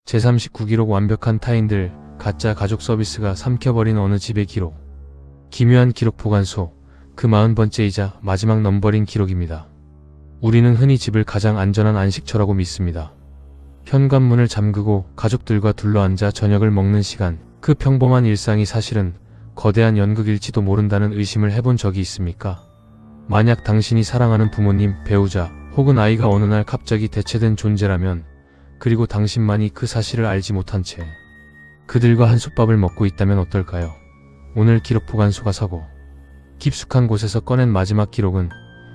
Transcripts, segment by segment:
제39기록 완벽한 타인들, 가짜 가족 서비스가 삼켜버린 어느 집의 기록. 기묘한 기록 보관소, 그 40번째이자 마지막 넘버링 기록입니다. 우리는 흔히 집을 가장 안전한 안식처라고 믿습니다. 현관문을 잠그고 가족들과 둘러앉아 저녁을 먹는 시간, 그 평범한 일상이 사실은 거대한 연극일지도 모른다는 의심을 해본 적이 있습니까? 만약 당신이 사랑하는 부모님, 배우자, 혹은 아이가 어느 날 갑자기 대체된 존재라면, 그리고 당신만이 그 사실을 알지 못한 채 그들과 한솥밥을 먹고 있다면 어떨까요? 오늘 기록 보관소가 서고 깊숙한 곳에서 꺼낸 마지막 기록은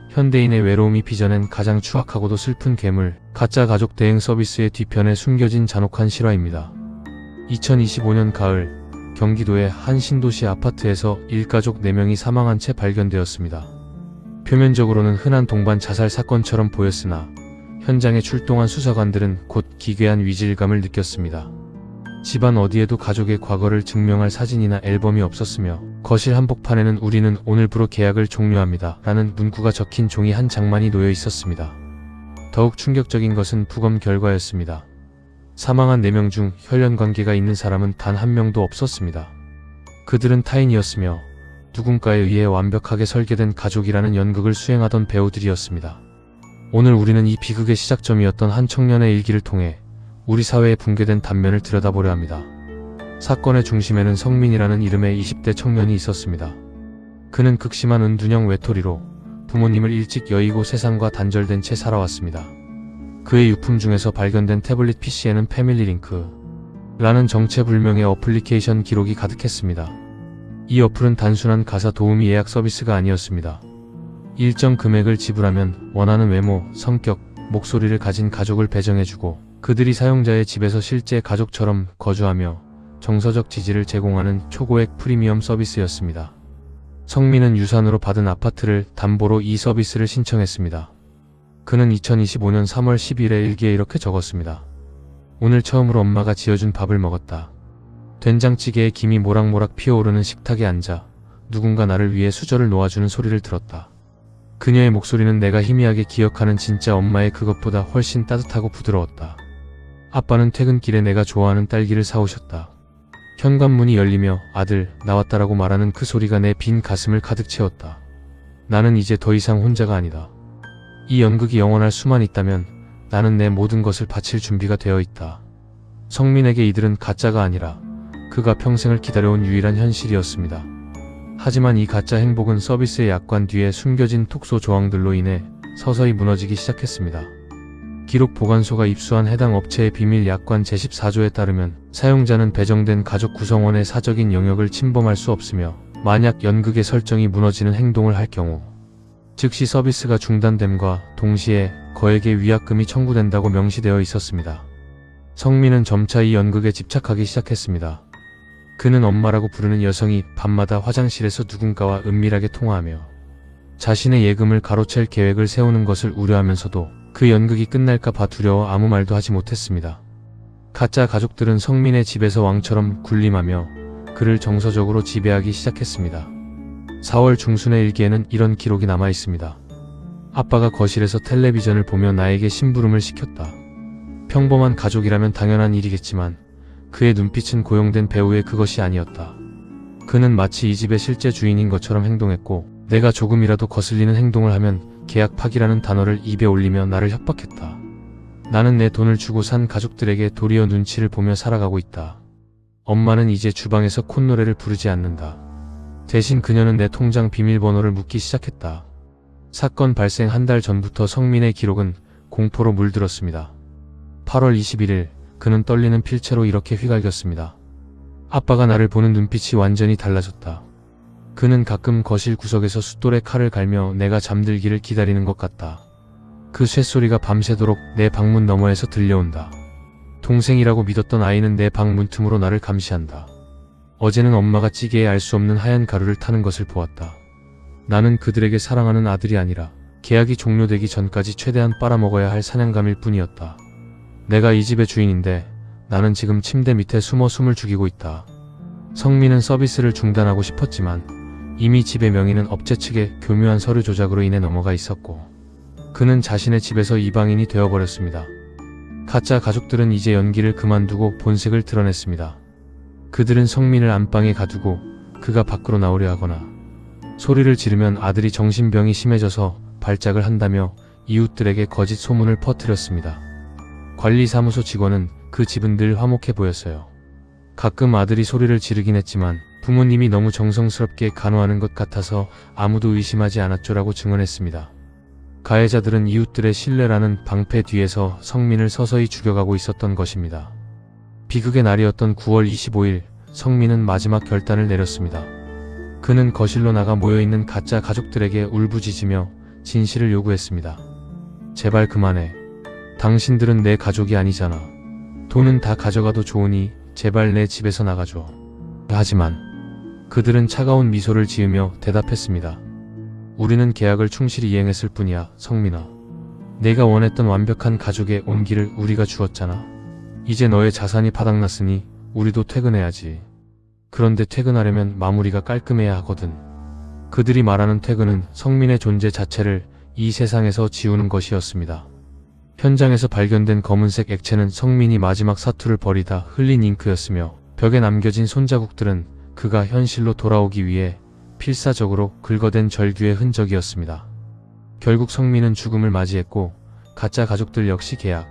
현대인의 외로움이 빚어낸 가장 추악하고도 슬픈 괴물, 가짜 가족 대행 서비스의 뒤편에 숨겨진 잔혹한 실화입니다. 2025년 가을, 경기도의 한 신도시 아파트에서 일가족 4명이 사망한 채 발견되었습니다. 표면적으로는 흔한 동반 자살 사건처럼 보였으나 현장에 출동한 수사관들은 곧 기괴한 위질감을 느꼈습니다. 집안 어디에도 가족의 과거를 증명할 사진이나 앨범이 없었으며 거실 한복판에는 "우리는 오늘부로 계약을 종료합니다" 라는 문구가 적힌 종이 한 장만이 놓여 있었습니다. 더욱 충격적인 것은 부검 결과였습니다. 사망한 4명 중 혈연관계가 있는 사람은 단 한 명도 없었습니다. 그들은 타인이었으며 누군가에 의해 완벽하게 설계된 가족이라는 연극을 수행하던 배우들이었습니다. 오늘 우리는 이 비극의 시작점이었던 한 청년의 일기를 통해 우리 사회의 붕괴된 단면을 들여다보려 합니다. 사건의 중심에는 성민이라는 이름의 20대 청년이 있었습니다. 그는 극심한 은둔형 외톨이로 부모님을 일찍 여의고 세상과 단절된 채 살아왔습니다. 그의 유품 중에서 발견된 태블릿 PC에는 패밀리링크라는 정체불명의 어플리케이션 기록이 가득했습니다. 이 어플은 단순한 가사 도우미 예약 서비스가 아니었습니다. 일정 금액을 지불하면 원하는 외모, 성격, 목소리를 가진 가족을 배정해주고 그들이 사용자의 집에서 실제 가족처럼 거주하며 정서적 지지를 제공하는 초고액 프리미엄 서비스였습니다. 성민은 유산으로 받은 아파트를 담보로 이 서비스를 신청했습니다. 그는 2025년 3월 10일에 일기에 이렇게 적었습니다. "오늘 처음으로 엄마가 지어준 밥을 먹었다. 된장찌개에 김이 모락모락 피어오르는 식탁에 앉아 누군가 나를 위해 수저를 놓아주는 소리를 들었다. 그녀의 목소리는 내가 희미하게 기억하는 진짜 엄마의 그것보다 훨씬 따뜻하고 부드러웠다. 아빠는 퇴근길에 내가 좋아하는 딸기를 사오셨다. 현관문이 열리며 '아들, 나왔다'라고 말하는 그 소리가 내 빈 가슴을 가득 채웠다. 나는 이제 더 이상 혼자가 아니다. 이 연극이 영원할 수만 있다면 나는 내 모든 것을 바칠 준비가 되어 있다." 성민에게 이들은 가짜가 아니라 그가 평생을 기다려온 유일한 현실이었습니다. 하지만 이 가짜 행복은 서비스의 약관 뒤에 숨겨진 톡소 조항들로 인해 서서히 무너지기 시작했습니다. 기록 보관소가 입수한 해당 업체의 비밀 약관 제14조에 따르면 사용자는 배정된 가족 구성원의 사적인 영역을 침범할 수 없으며 만약 연극의 설정이 무너지는 행동을 할 경우 즉시 서비스가 중단됨과 동시에 거액의 위약금이 청구된다고 명시되어 있었습니다. 성민은 점차 이 연극에 집착하기 시작했습니다. 그는 엄마라고 부르는 여성이 밤마다 화장실에서 누군가와 은밀하게 통화하며 자신의 예금을 가로챌 계획을 세우는 것을 우려하면서도 그 연극이 끝날까 봐 두려워 아무 말도 하지 못했습니다. 가짜 가족들은 성민의 집에서 왕처럼 군림하며 그를 정서적으로 지배하기 시작했습니다. 4월 중순의 일기에는 이런 기록이 남아 있습니다. "아빠가 거실에서 텔레비전을 보며 나에게 심부름을 시켰다. 평범한 가족이라면 당연한 일이겠지만 그의 눈빛은 고용된 배우의 그것이 아니었다. 그는 마치 이 집의 실제 주인인 것처럼 행동했고 내가 조금이라도 거슬리는 행동을 하면 계약 파기라는 단어를 입에 올리며 나를 협박했다. 나는 내 돈을 주고 산 가족들에게 도리어 눈치를 보며 살아가고 있다. 엄마는 이제 주방에서 콧노래를 부르지 않는다. 대신 그녀는 내 통장 비밀번호를 묻기 시작했다." 사건 발생 한 달 전부터 성민의 기록은 공포로 물들었습니다. 8월 21일 그는 떨리는 필체로 이렇게 휘갈겼습니다. "아빠가 나를 보는 눈빛이 완전히 달라졌다. 그는 가끔 거실 구석에서 숫돌에 칼을 갈며 내가 잠들기를 기다리는 것 같다. 그 쇳소리가 밤새도록 내 방문 너머에서 들려온다. 동생이라고 믿었던 아이는 내 방 문틈으로 나를 감시한다. 어제는 엄마가 찌개에 알 수 없는 하얀 가루를 타는 것을 보았다. 나는 그들에게 사랑하는 아들이 아니라 계약이 종료되기 전까지 최대한 빨아먹어야 할 사냥감일 뿐이었다. 내가 이 집의 주인인데 나는 지금 침대 밑에 숨어 숨을 죽이고 있다." 성민은 서비스를 중단하고 싶었지만 이미 집의 명의는 업체 측의 교묘한 서류 조작으로 인해 넘어가 있었고 그는 자신의 집에서 이방인이 되어버렸습니다. 가짜 가족들은 이제 연기를 그만두고 본색을 드러냈습니다. 그들은 성민을 안방에 가두고 그가 밖으로 나오려 하거나 소리를 지르면 아들이 정신병이 심해져서 발작을 한다며 이웃들에게 거짓 소문을 퍼뜨렸습니다. 관리사무소 직원은 그 집은 늘 화목해 보였어요. 가끔 아들이 소리를 지르긴 했지만 부모님이 너무 정성스럽게 간호하는 것 같아서 아무도 의심하지 않았죠라고 증언했습니다. 가해자들은 이웃들의 신뢰라는 방패 뒤에서 성민을 서서히 죽여가고 있었던 것입니다. 비극의 날이었던 9월 25일, 성민은 마지막 결단을 내렸습니다. 그는 거실로 나가 모여있는 가짜 가족들에게 울부짖으며 진실을 요구했습니다. 제발 그만해. 당신들은 내 가족이 아니잖아. 돈은 다 가져가도 좋으니 제발 내 집에서 나가줘. 하지만 그들은 차가운 미소를 지으며 대답했습니다. 우리는 계약을 충실히 이행했을 뿐이야, 성민아. 내가 원했던 완벽한 가족의 온기를 우리가 주었잖아. 이제 너의 자산이 바닥났으니 우리도 퇴근해야지. 그런데 퇴근하려면 마무리가 깔끔해야 하거든. 그들이 말하는 퇴근은 성민의 존재 자체를 이 세상에서 지우는 것이었습니다. 현장에서 발견된 검은색 액체는 성민이 마지막 사투를 벌이다 흘린 잉크였으며 벽에 남겨진 손자국들은 그가 현실로 돌아오기 위해 필사적으로 긁어댄 절규의 흔적이었습니다. 결국 성민은 죽음을 맞이했고 가짜 가족들 역시 계약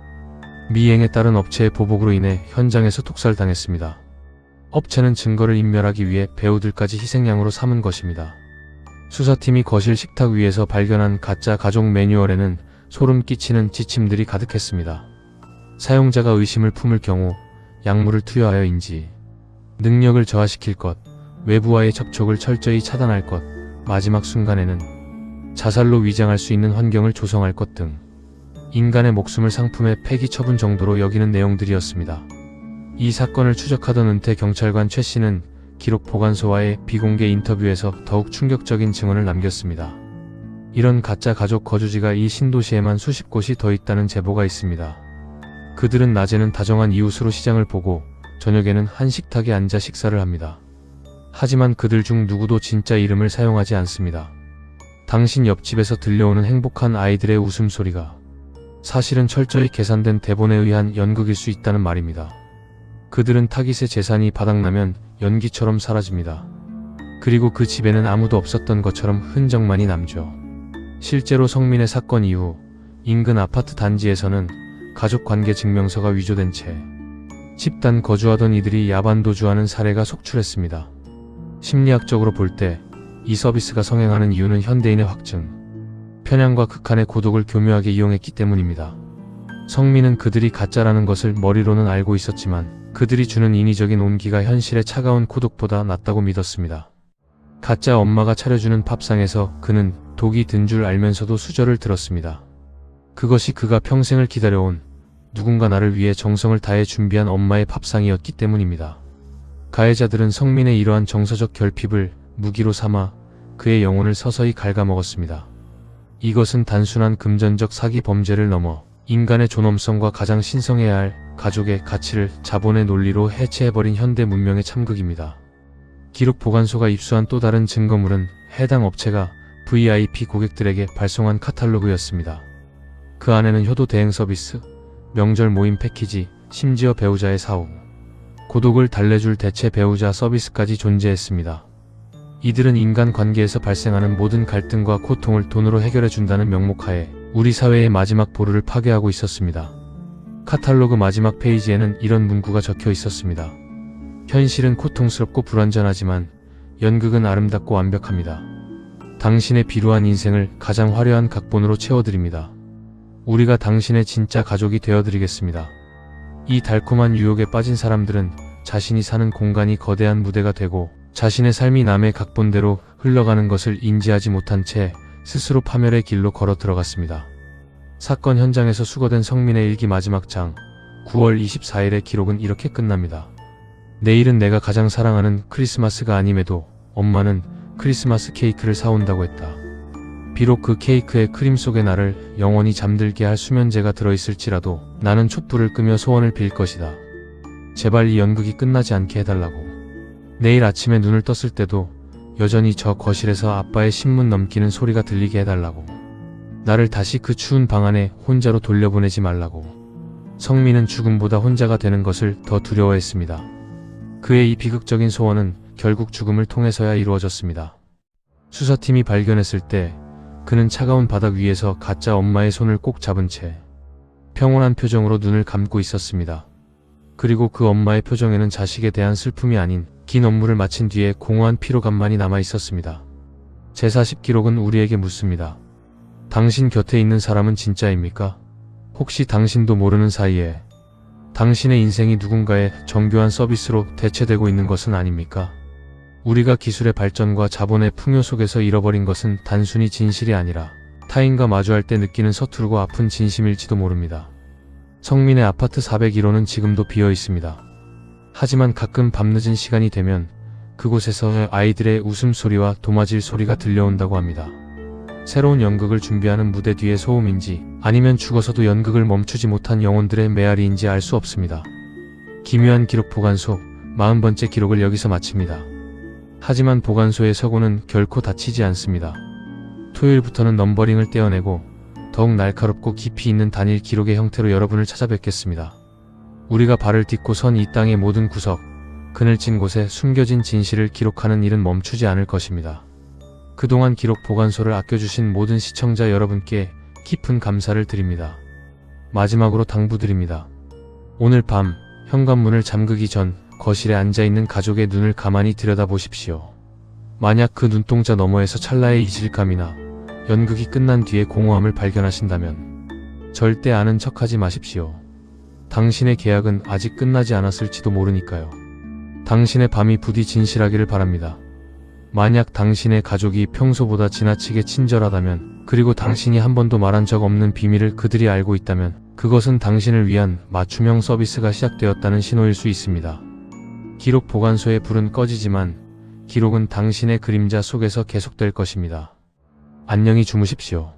미행에 따른 업체의 보복으로 인해 현장에서 독살당했습니다. 업체는 증거를 인멸하기 위해 배우들까지 희생양으로 삼은 것입니다. 수사팀이 거실 식탁 위에서 발견한 가짜 가족 매뉴얼에는 소름 끼치는 지침들이 가득했습니다. 사용자가 의심을 품을 경우 약물을 투여하여인지, 능력을 저하시킬 것, 외부와의 접촉을 철저히 차단할 것, 마지막 순간에는 자살로 위장할 수 있는 환경을 조성할 것 등 인간의 목숨을 상품의 폐기 처분 정도로 여기는 내용들이었습니다. 이 사건을 추적하던 은퇴 경찰관 최 씨는 기록 보관소와의 비공개 인터뷰에서 더욱 충격적인 증언을 남겼습니다. 이런 가짜 가족 거주지가 이 신도시에만 수십 곳이 더 있다는 제보가 있습니다. 그들은 낮에는 다정한 이웃으로 시장을 보고 저녁에는 한 식탁에 앉아 식사를 합니다. 하지만 그들 중 누구도 진짜 이름을 사용하지 않습니다. 당신 옆집에서 들려오는 행복한 아이들의 웃음소리가 사실은 철저히 계산된 대본에 의한 연극일 수 있다는 말입니다. 그들은 타깃의 재산이 바닥나면 연기처럼 사라집니다. 그리고 그 집에는 아무도 없었던 것처럼 흔적만이 남죠. 실제로 성민의 사건 이후 인근 아파트 단지에서는 가족관계 증명서가 위조된 채 집단 거주하던 이들이 야반도주하는 사례가 속출했습니다. 심리학적으로 볼 때 이 서비스가 성행하는 이유는 현대인의 확증, 편향과 극한의 고독을 교묘하게 이용했기 때문입니다. 성민은 그들이 가짜라는 것을 머리로는 알고 있었지만 그들이 주는 인위적인 온기가 현실의 차가운 고독보다 낫다고 믿었습니다. 가짜 엄마가 차려주는 밥상에서 그는 독이 든 줄 알면서도 수저를 들었습니다. 그것이 그가 평생을 기다려온 누군가 나를 위해 정성을 다해 준비한 엄마의 밥상이었기 때문입니다. 가해자들은 성민의 이러한 정서적 결핍을 무기로 삼아 그의 영혼을 서서히 갉아먹었습니다. 이것은 단순한 금전적 사기 범죄를 넘어 인간의 존엄성과 가장 신성해야 할 가족의 가치를 자본의 논리로 해체해버린 현대 문명의 참극입니다. 기록 보관소가 입수한 또 다른 증거물은 해당 업체가 VIP 고객들에게 발송한 카탈로그였습니다. 그 안에는 효도 대행 서비스, 명절 모임 패키지, 심지어 배우자의 사후, 고독을 달래줄 대체 배우자 서비스까지 존재했습니다. 이들은 인간관계에서 발생하는 모든 갈등과 고통을 돈으로 해결해준다는 명목하에 우리 사회의 마지막 보루를 파괴하고 있었습니다. 카탈로그 마지막 페이지에는 이런 문구가 적혀 있었습니다. 현실은 고통스럽고 불완전하지만 연극은 아름답고 완벽합니다. 당신의 비루한 인생을 가장 화려한 각본으로 채워드립니다. 우리가 당신의 진짜 가족이 되어드리겠습니다. 이 달콤한 유혹에 빠진 사람들은 자신이 사는 공간이 거대한 무대가 되고 자신의 삶이 남의 각본대로 흘러가는 것을 인지하지 못한 채 스스로 파멸의 길로 걸어 들어갔습니다. 사건 현장에서 수거된 성민의 일기 마지막 장 9월 24일의 기록은 이렇게 끝납니다. 내일은 내가 가장 사랑하는 크리스마스가 아님에도 엄마는 크리스마스 케이크를 사온다고 했다. 비록 그 케이크의 크림 속에 나를 영원히 잠들게 할 수면제가 들어있을지라도 나는 촛불을 끄며 소원을 빌 것이다. 제발 이 연극이 끝나지 않게 해달라고. 내일 아침에 눈을 떴을 때도 여전히 저 거실에서 아빠의 신문 넘기는 소리가 들리게 해달라고. 나를 다시 그 추운 방 안에 혼자로 돌려보내지 말라고. 성민은 죽음보다 혼자가 되는 것을 더 두려워했습니다. 그의 이 비극적인 소원은 결국 죽음을 통해서야 이루어졌습니다. 수사팀이 발견했을 때 그는 차가운 바닥 위에서 가짜 엄마의 손을 꼭 잡은 채 평온한 표정으로 눈을 감고 있었습니다. 그리고 그 엄마의 표정에는 자식에 대한 슬픔이 아닌 긴 업무를 마친 뒤에 공허한 피로감만이 남아 있었습니다. 제40 기록은 우리에게 묻습니다. 당신 곁에 있는 사람은 진짜입니까? 혹시 당신도 모르는 사이에 당신의 인생이 누군가의 정교한 서비스로 대체되고 있는 것은 아닙니까? 우리가 기술의 발전과 자본의 풍요 속에서 잃어버린 것은 단순히 진실이 아니라 타인과 마주할 때 느끼는 서투르고 아픈 진심일지도 모릅니다. 성민의 아파트 401호는 지금도 비어 있습니다. 하지만 가끔 밤늦은 시간이 되면 그곳에서 아이들의 웃음소리와 도마질 소리가 들려온다고 합니다. 새로운 연극을 준비하는 무대 뒤의 소음인지 아니면 죽어서도 연극을 멈추지 못한 영혼들의 메아리인지 알 수 없습니다. 기묘한 기록 보관소 40번째 기록을 여기서 마칩니다. 하지만 보관소의 서고는 결코 닫히지 않습니다. 토요일부터는 넘버링을 떼어내고 더욱 날카롭고 깊이 있는 단일 기록의 형태로 여러분을 찾아뵙겠습니다. 우리가 발을 딛고 선 이 땅의 모든 구석, 그늘진 곳에 숨겨진 진실을 기록하는 일은 멈추지 않을 것입니다. 그동안 기록 보관소를 아껴주신 모든 시청자 여러분께 깊은 감사를 드립니다. 마지막으로 당부드립니다. 오늘 밤 현관문을 잠그기 전 거실에 앉아있는 가족의 눈을 가만히 들여다보십시오. 만약 그 눈동자 너머에서 찰나의 이질감이나 연극이 끝난 뒤에 공허함을 발견하신다면 절대 아는 척하지 마십시오. 당신의 계약은 아직 끝나지 않았을지도 모르니까요. 당신의 밤이 부디 진실하기를 바랍니다. 만약 당신의 가족이 평소보다 지나치게 친절하다면, 그리고 당신이 한 번도 말한 적 없는 비밀을 그들이 알고 있다면 그것은 당신을 위한 맞춤형 서비스가 시작되었다는 신호일 수 있습니다. 기록 보관소의 불은 꺼지지만 기록은 당신의 그림자 속에서 계속될 것입니다. 안녕히 주무십시오.